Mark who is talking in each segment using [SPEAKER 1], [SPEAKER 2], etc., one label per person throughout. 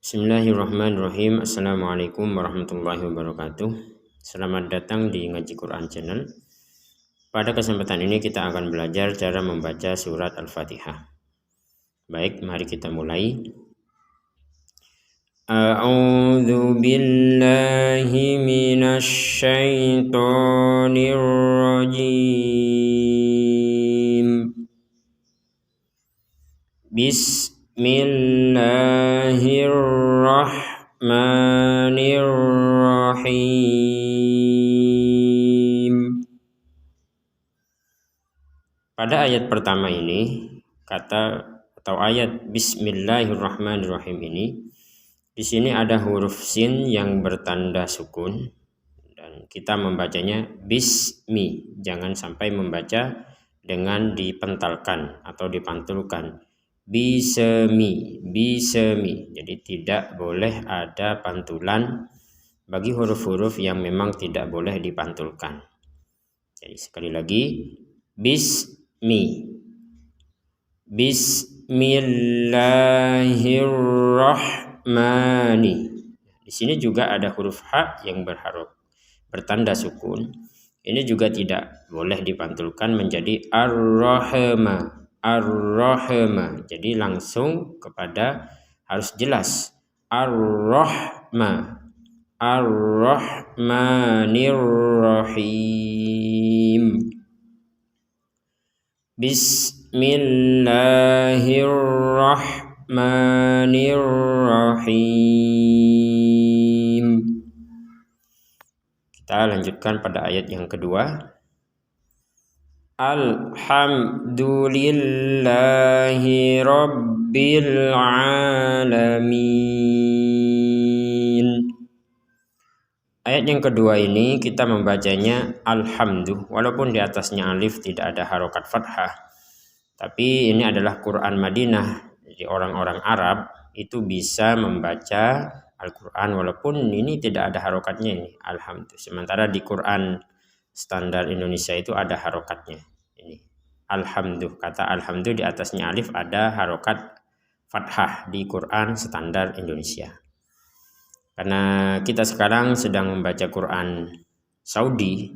[SPEAKER 1] Bismillahirrahmanirrahim. Assalamualaikum warahmatullahi wabarakatuh. Selamat datang di Ngaji Quran Channel. Pada kesempatan ini kita akan belajar cara membaca surat Al-Fatihah. Baik, mari kita mulai. A'udzu billahi minasy syaithanir rajim. Bismillahirrahmanirrahim. Pada ayat pertama ini, kata atau ayat Bismillahirrahmanirrahim ini, di sini ada huruf sin yang bertanda sukun dan kita membacanya bismi. Jangan sampai membaca dengan dipentalkan atau dipantulkan. Bismi. Jadi tidak boleh ada pantulan bagi huruf-huruf yang memang tidak boleh dipantulkan. Jadi sekali lagi, bismi. Bismillahirrahmani. Di sini juga ada huruf ha yang bertanda sukun. Ini juga tidak boleh dipantulkan menjadi ar-rahma. Jadi langsung kepada harus jelas ar-rahma. Ar-rahmanirrahim. Bismillahirrahmanirrahim. Kita lanjutkan pada ayat yang kedua. Alhamdulillahi rabbil alamin. Ayat yang kedua ini kita membacanya alhamdu, walaupun di atasnya alif tidak ada harokat fathah. Tapi ini adalah Quran Madinah. Jadi orang-orang Arab itu bisa membaca Al-Quran walaupun ini tidak ada harokatnya ini alhamdu. Sementara di Quran standar Indonesia itu ada harokatnya. Ini alhamdu, kata alhamdu di atasnya alif ada harokat fathah di Quran standar Indonesia. Karena kita sekarang sedang membaca Quran Saudi,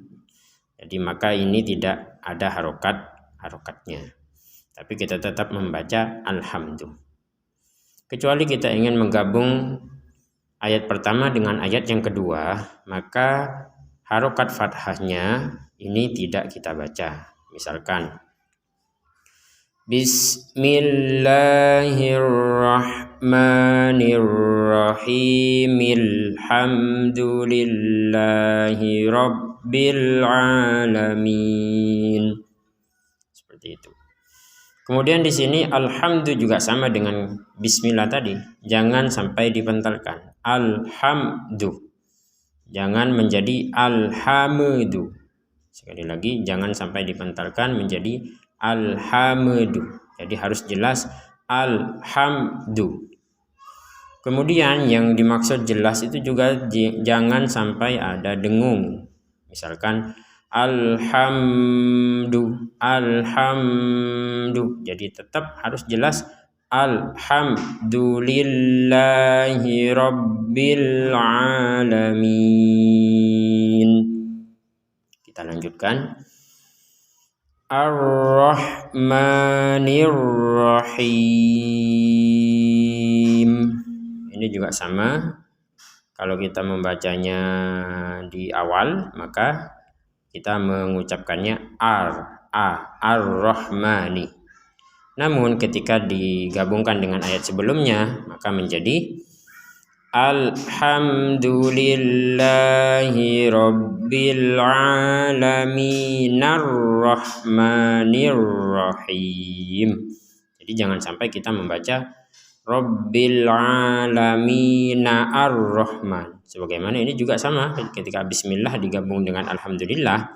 [SPEAKER 1] jadi maka ini tidak ada harokatnya. Tapi kita tetap membaca alhamdu. Kecuali kita ingin menggabung ayat pertama dengan ayat yang kedua, maka harokat fathahnya ini tidak kita baca. Misalkan Bismillahirrahmanirrahim. Alhamdulillahi rabbil alamin. Seperti itu. Kemudian di sini alhamdu juga sama dengan bismillah tadi. Jangan sampai dipentalkan. Alhamdu. Jangan menjadi alhamdu. Sekali lagi, jangan sampai dipentalkan menjadi alhamdu. Jadi harus jelas alhamdu. Kemudian yang dimaksud jelas itu juga jangan sampai ada dengung. Misalkan alhamdu. Jadi tetap harus jelas alhamdulillahi rabbil alamin. Kita lanjutkan. Ar-rahmanirrahim. Ini juga sama. Kalau kita membacanya di awal, maka kita mengucapkannya ar-rahmani. Namun ketika digabungkan dengan ayat sebelumnya, maka menjadi alhamdulillahi rabbil alamin ar-rahmanirrahim. Jadi jangan sampai kita membaca rabbil alamin ar-rahman. Sebagaimana ini juga sama, ketika bismillah digabung dengan alhamdulillah,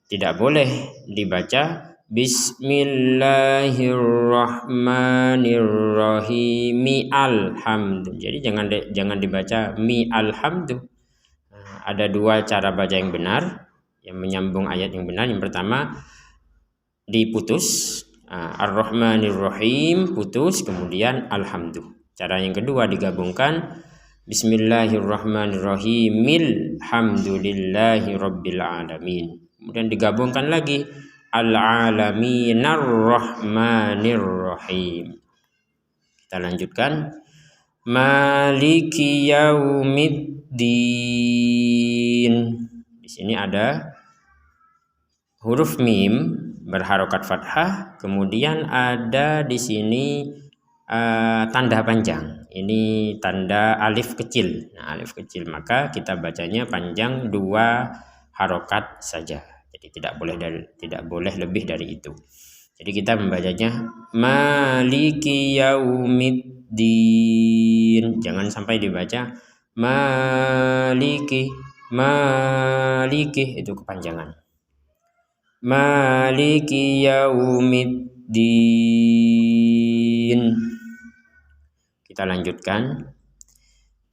[SPEAKER 1] tidak boleh dibaca Bismillahirrahmanirrahim alhamdu. Jadi jangan dibaca mi alhamdu. Ada dua cara baca yang benar, yang menyambung ayat yang benar. Yang pertama diputus, ar-rahmanirrahim putus, kemudian alhamdu. Cara yang kedua digabungkan Bismillahirrahmanirrahim Alhamdulillahi Rabbil Alamin. Kemudian digabungkan lagi Al-Alaminarrahmanirrahim. Kita lanjutkan Maliki Yaumiddin. Di sini ada huruf mim berharokat fathah, kemudian ada di sini tanda panjang. Ini tanda alif kecil. Nah, alif kecil maka kita bacanya panjang 2 harokat saja. Jadi tidak boleh lebih dari itu. Jadi kita membacanya Maliki Yaumiddin. Jangan sampai dibaca Maliki itu kepanjangan. Maliki Yaumiddin. Kita lanjutkan.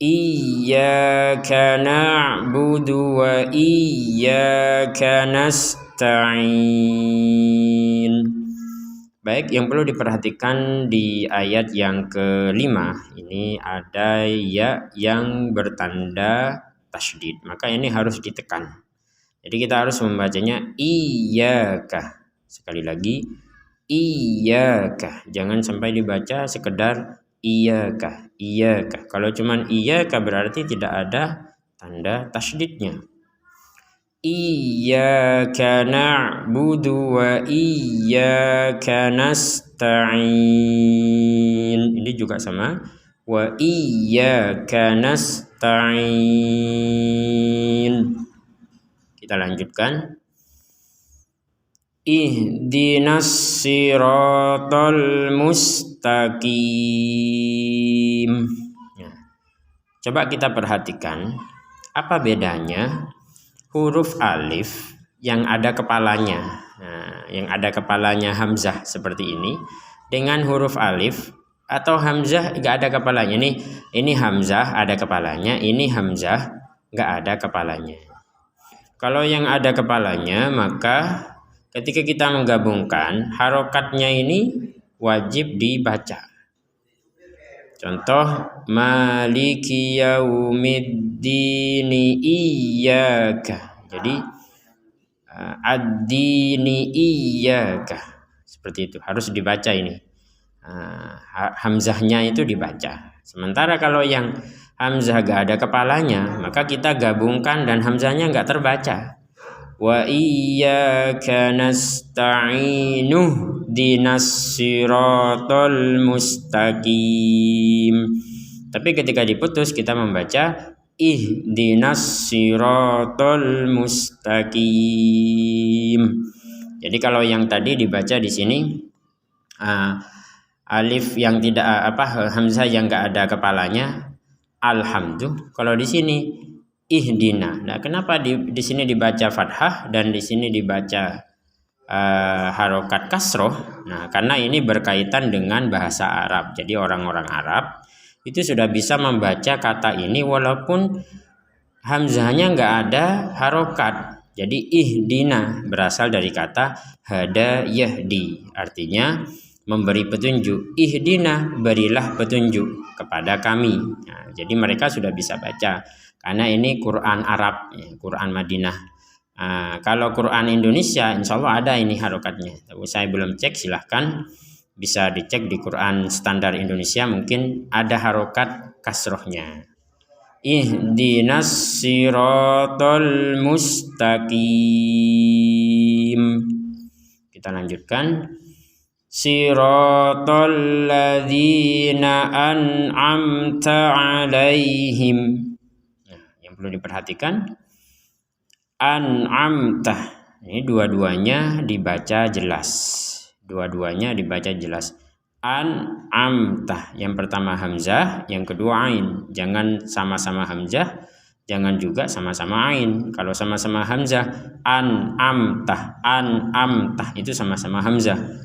[SPEAKER 1] Iyyaka na'budu wa iyyaka nasta'in. Baik, yang perlu diperhatikan di ayat yang kelima ini ada ya yang bertanda tasydid, maka ini harus ditekan. Jadi kita harus membacanya iyyaka. Sekali lagi iyyaka. Jangan sampai dibaca sekedar iyyaka. Kalau cuman iyyaka berarti tidak ada tanda tasydidnya. Iyyaka na'budu wa iyyaka nasta'in. Ini juga sama. Wa iyyaka nasta'in. Kita lanjutkan. Ihdinas siratal mustaqim. Nah, coba kita perhatikan apa bedanya huruf alif yang ada kepalanya. Nah, yang ada kepalanya hamzah seperti ini dengan huruf alif atau hamzah nggak ada kepalanya. Ini hamzah ada kepalanya, ini hamzah nggak ada kepalanya. Kalau yang ada kepalanya maka ketika kita menggabungkan harokatnya ini wajib dibaca. Contoh Maliki Yaumiddini iyyaka. Jadi ad-dini iyyaka. Seperti itu harus dibaca ini. Hamzahnya itu dibaca. Sementara kalau yang hamzah gak ada kepalanya, maka kita gabungkan dan hamzahnya gak terbaca. Wa iyyaka nasta'inu dinas siratal mustaqim. Tapi ketika diputus kita membaca ihdinas siratal mustaqim. Jadi kalau yang tadi dibaca di sini alif yang tidak hamzah yang enggak ada kepalanya alhamdulillah. Kalau di sini ihdina. Nah, kenapa di sini dibaca fathah dan di sini dibaca harokat kasroh? Nah, karena ini berkaitan dengan bahasa Arab. Jadi orang-orang Arab itu sudah bisa membaca kata ini walaupun hamzahnya enggak ada harokat. Jadi ihdina berasal dari kata hada yahdi, artinya memberi petunjuk. Ihdina, berilah petunjuk kepada kami. Nah, jadi mereka sudah bisa baca karena ini Quran Arab, Quran Madinah. Kalau Quran Indonesia insya Allah ada ini harokatnya. Tapi saya belum cek, silahkan bisa dicek di Quran standar Indonesia, mungkin ada harokat kasrohnya. Ihdinas siratal mustaqim. Kita lanjutkan. Siratal ladzina an'amta alaihim. Nah, yang perlu diperhatikan an'amta. Ini dua-duanya dibaca jelas. An'amta. Yang pertama hamzah, yang kedua ain. Jangan sama-sama hamzah, jangan juga sama-sama ain. Kalau sama-sama hamzah an'amta itu sama-sama hamzah.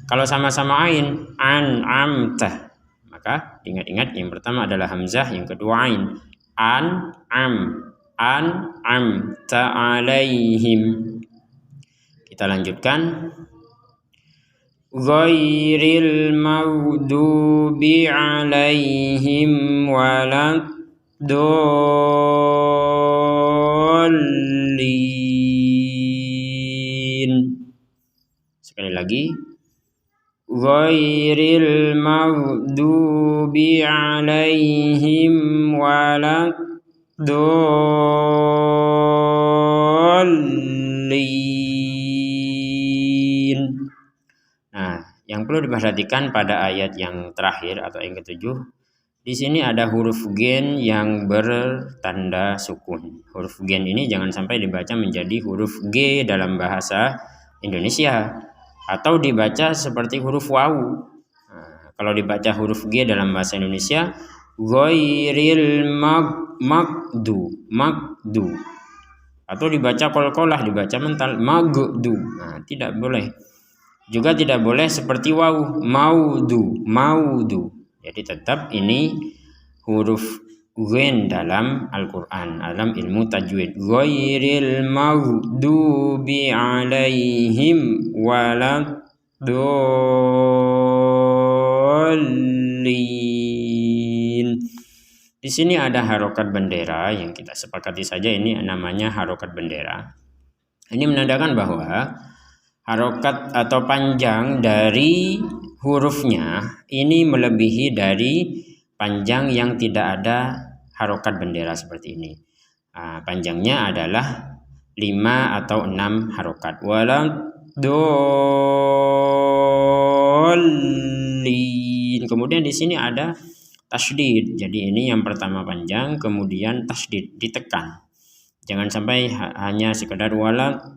[SPEAKER 1] Kalau sama-sama ain an'amta, maka ingat-ingat yang pertama adalah hamzah, yang kedua ain. An'amta alaihim. Kita lanjutkan. ghairil maghdubi alaihim waladdallin. Sekali lagi, ghairil maghdubi alaihim waladdallin. Nah, yang perlu diperhatikan pada ayat yang terakhir atau yang ketujuh, di sini ada huruf gen yang bertanda sukun. Huruf gen ini jangan sampai dibaca menjadi huruf G dalam bahasa Indonesia atau dibaca seperti huruf wawu. Nah, kalau dibaca huruf G dalam bahasa Indonesia, ghairil magdu, atau dibaca qalqalah, dibaca mental magdu. Nah, tidak boleh. Juga tidak boleh seperti wawu, maudu. Jadi tetap ini huruf ghain dalam Al-Quran, dalam ilmu tajwid. Ghairil maghdubi alaihim waladdallin. Di sini ada harokat bendera yang kita sepakati saja, ini namanya harokat bendera. Ini menandakan bahwa harokat atau panjang dari hurufnya ini melebihi dari panjang yang tidak ada harokat bendera seperti ini. Nah, panjangnya adalah 5 atau 6 harokat. Waladdallin. Kemudian di sini ada tasydid. Jadi ini yang pertama panjang, kemudian tasydid, ditekan. Jangan sampai hanya sekedar waladdallin,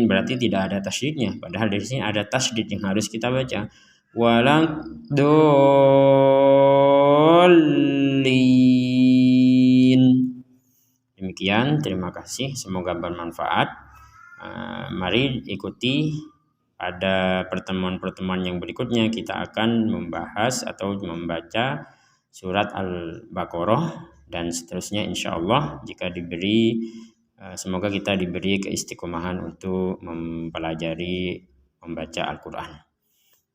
[SPEAKER 1] berarti tidak ada tasydidnya. Padahal di sini ada tasydid yang harus kita baca. Waladdallin. Demikian, terima kasih. Semoga bermanfaat. Mari ikuti pada pertemuan-pertemuan yang berikutnya, kita akan membahas atau membaca surat Al-Baqarah dan seterusnya, insya Allah, jika diberi, semoga kita diberi keistiqomahan untuk mempelajari membaca Al-Quran.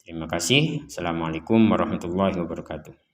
[SPEAKER 1] Terima kasih. Assalamualaikum warahmatullahi wabarakatuh.